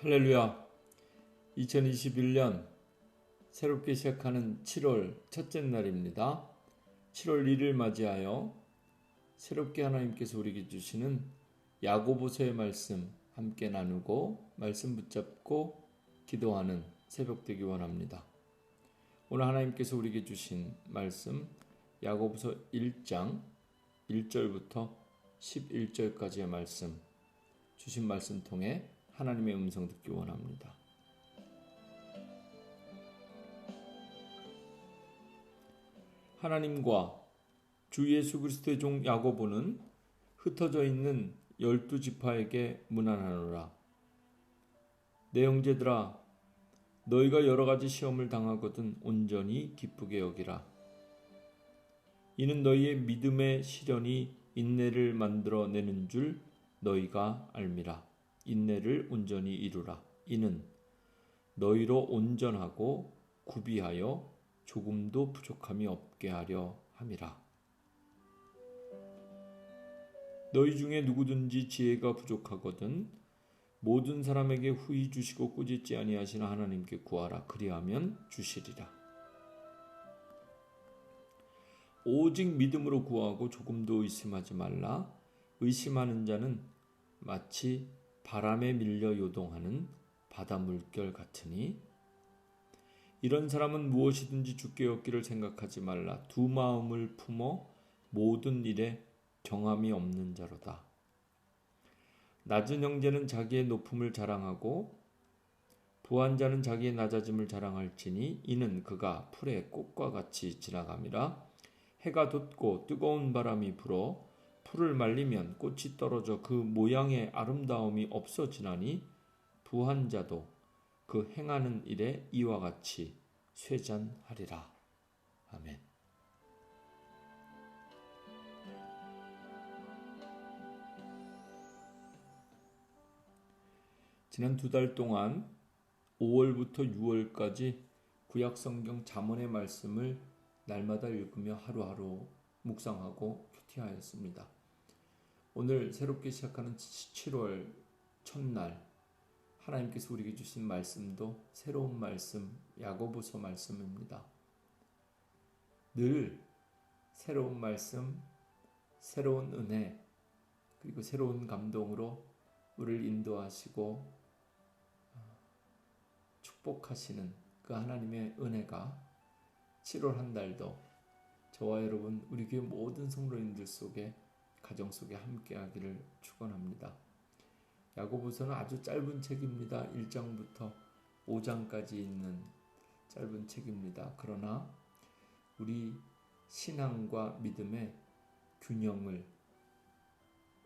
할렐루야. 2021년 새롭게 시작하는 7월 첫째 날입니다. 7월 1일 맞이하여 새롭게 하나님께서 우리에게 주시는 야고보서의 말씀 함께 나누고 말씀 붙잡고 기도하는 새벽 되기 원합니다. 오늘 하나님께서 우리에게 주신 말씀 야고보서 1장 1절부터 11절까지의 말씀, 주신 말씀 통해 하나님의 음성 듣기 원합니다. 하나님과 주 예수 그리스도의 종 야고보는 흩어져 있는 12지파에게 문안하노라. 내 형제들아, 너희가 여러 가지 시험을 당하거든 온전히 기쁘게 여기라. 이는 너희의 믿음의 시련이 인내를 만들어내는 줄 너희가 알미라. 인내를 온전히 이루라. 이는 너희로 온전하고 구비하여 조금도 부족함이 없게 하려 함이라. 너희 중에 누구든지 지혜가 부족하거든 모든 사람에게 후히 주시고 꾸짖지 아니하시는 하나님께 구하라. 그리하면 주시리라. 오직 믿음으로 구하고 조금도 의심하지 말라. 의심하는 자는 마치 바람에 밀려 요동하는 바다 물결 같으니 이런 사람은 무엇이든지 주께 얻기를 생각하지 말라. 두 마음을 품어 모든 일에 경함이 없는 자로다. 낮은 형제는 자기의 높음을 자랑하고 부한 자는 자기의 낮아짐을 자랑할지니 이는 그가 풀의 꽃과 같이 지나감이라. 해가 돋고 뜨거운 바람이 불어 풀을 말리면 꽃이 떨어져 그 모양의 아름다움이 없어지나니 부한 자도 그 행하는 일에 이와 같이 쇠잔하리라. 아멘. 지난 2달 동안 5월부터 6월까지 구약성경 잠언의 말씀을 날마다 읽으며 하루하루 묵상하고 큐티하였습니다. 오늘 새롭게 시작하는 7월 첫날 하나님께서 우리에게 주신 말씀도 새로운 말씀, 야고보서 말씀입니다. 늘 새로운 말씀, 새로운 은혜, 그리고 새로운 감동으로 우리를 인도하시고 축복하시는 그 하나님의 은혜가 7월 한 달도 저와 여러분, 우리 교회 모든 성도님들 속에, 가정 속에 함께하기를 축원합니다. 야고보서는 아주 짧은 책입니다. 1장부터 5장까지 있는 짧은 책입니다. 그러나 우리 신앙과 믿음의 균형을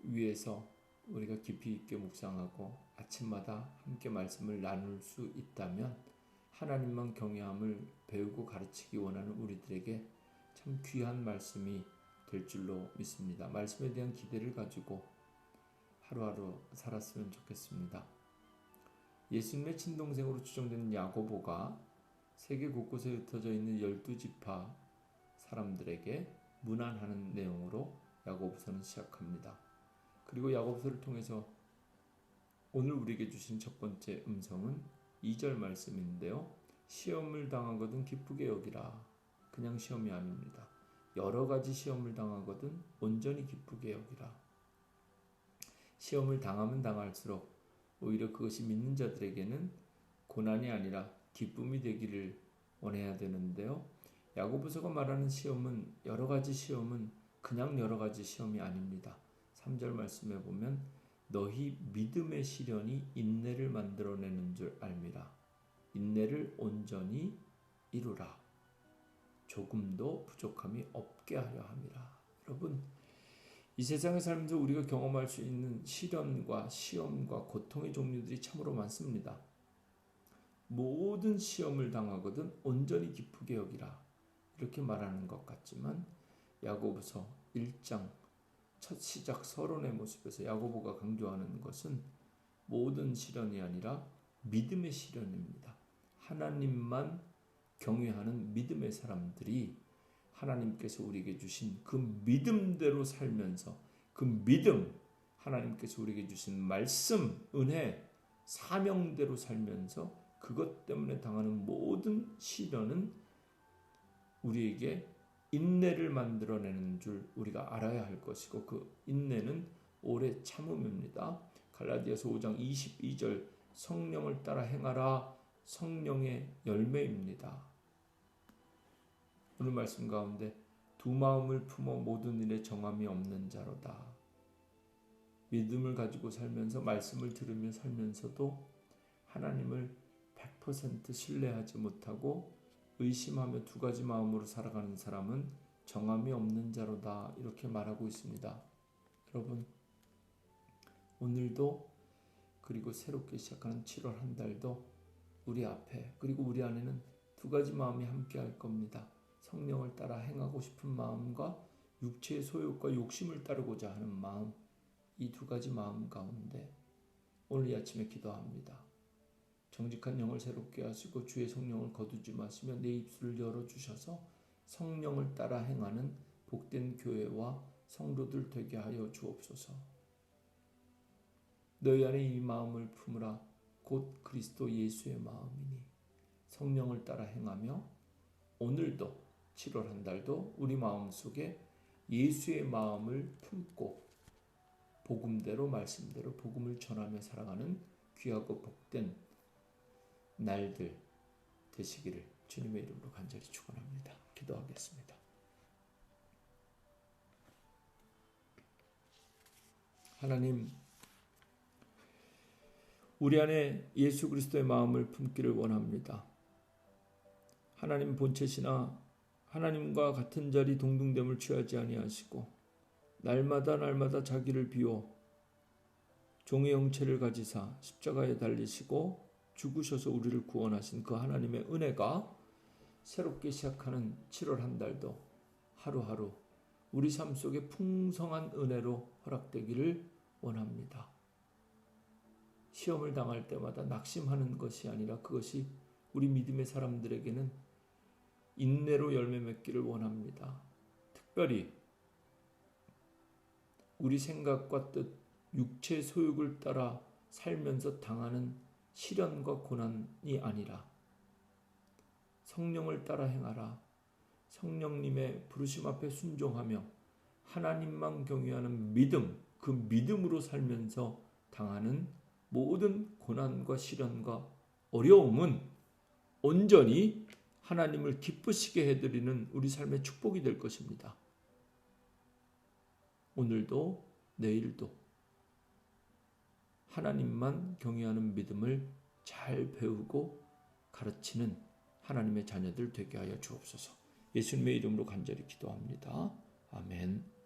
위해서 우리가 깊이 있게 묵상하고 아침마다 함께 말씀을 나눌 수 있다면 하나님만 경외함을 배우고 가르치기 원하는 우리들에게 참 귀한 말씀이 될 줄로 믿습니다. 말씀에 대한 기대를 가지고 하루하루 살았으면 좋겠습니다. 예수님의 친동생으로 추정되는 야고보가 세계 곳곳에 흩어져 있는 12지파 사람들에게 문안하는 내용으로 야고보서는 시작합니다. 그리고 야고보서를 통해서 오늘 우리에게 주신 첫 번째 음성은 2절 말씀인데요. 시험을 당하거든 기쁘게 여기라. 그냥 시험이 아닙니다. 여러 가지 시험을 당하거든 온전히 기쁘게 여기라. 시험을 당하면 당할수록 오히려 그것이 믿는 자들에게는 고난이 아니라 기쁨이 되기를 원해야 되는데요. 야고보서가 말하는 시험은 여러 가지 시험은 그냥 여러 가지 시험이 아닙니다. 3절 말씀에 보면 너희 믿음의 시련이 인내를 만들어내는 줄 알미라. 인내를 온전히 이루라. 조금도 부족함이 없게 하려 함이라. 여러분, 이 세상에 살면서 우리가 경험할 수 있는 시련과 시험과 고통의 종류들이 참으로 많습니다. 모든 시험을 당하거든 온전히 기쁘게 여기라. 이렇게 말하는 것 같지만 야고보서 1장 첫 시작 서론의 모습에서 야고보가 강조하는 것은 모든 시련이 아니라 믿음의 시련입니다. 하나님만 경외하는 믿음의 사람들이 하나님께서 우리에게 주신 그 믿음대로 살면서 그 믿음, 하나님께서 우리에게 주신 말씀, 은혜, 사명대로 살면서 그것 때문에 당하는 모든 시련은 우리에게 인내를 만들어내는 줄 우리가 알아야 할 것이고, 그 인내는 오래 참음입니다. 갈라디아서 5장 22절, 성령을 따라 행하라, 성령의 열매입니다. 오늘 말씀 가운데 두 마음을 품어 모든 일에 정함이 없는 자로다. 믿음을 가지고 살면서, 말씀을 들으며 살면서도 하나님을 100% 신뢰하지 못하고 의심하며 두 가지 마음으로 살아가는 사람은 정함이 없는 자로다, 이렇게 말하고 있습니다. 여러분, 오늘도 그리고 새롭게 시작하는 7월 한 달도 우리 앞에, 그리고 우리 안에는 두 가지 마음이 함께 할 겁니다. 성령을 따라 행하고 싶은 마음과 육체의 소욕과 욕심을 따르고자 하는 마음, 이 두 가지 마음 가운데 오늘 이 아침에 기도합니다. 정직한 영을 새롭게 하시고 주의 성령을 거두지 마시며 내 입술을 열어주셔서 성령을 따라 행하는 복된 교회와 성도들 되게 하여 주옵소서. 너희 안에 이 마음을 품으라, 곧 그리스도 예수의 마음이니. 성령을 따라 행하며 오늘도 7월 한 달도 우리 마음속에 예수의 마음을 품고 복음대로, 말씀대로 복음을 전하며 살아가는 귀하고 복된 날들 되시기를 주님의 이름으로 간절히 축원합니다. 기도하겠습니다. 하나님, 우리 안에 예수 그리스도의 마음을 품기를 원합니다. 하나님 본체시나 하나님과 같은 자리 동등됨을 취하지 아니하시고 날마다 자기를 비워 종의 형체를 가지사 십자가에 달리시고 죽으셔서 우리를 구원하신 그 하나님의 은혜가 새롭게 시작하는 7월 한 달도 하루하루 우리 삶 속에 풍성한 은혜로 허락되기를 원합니다. 시험을 당할 때마다 낙심하는 것이 아니라 그것이 우리 믿음의 사람들에게는 인내로 열매 맺기를 원합니다. 특별히 우리 생각과 뜻, 육체 소욕을 따라 살면서 당하는 시련과 고난이 아니라 성령을 따라 행하라, 성령님의 부르심 앞에 순종하며 하나님만 경외하는 믿음, 그 믿음으로 살면서 당하는 모든 고난과 시련과 어려움은 온전히 하나님을 기쁘시게 해드리는 우리 삶의 축복이 될 것입니다. 오늘도 내일도 하나님만 경외하는 믿음을 잘 배우고 가르치는 하나님의 자녀들 되게 하여 주옵소서. 예수님의 이름으로 간절히 기도합니다. 아멘.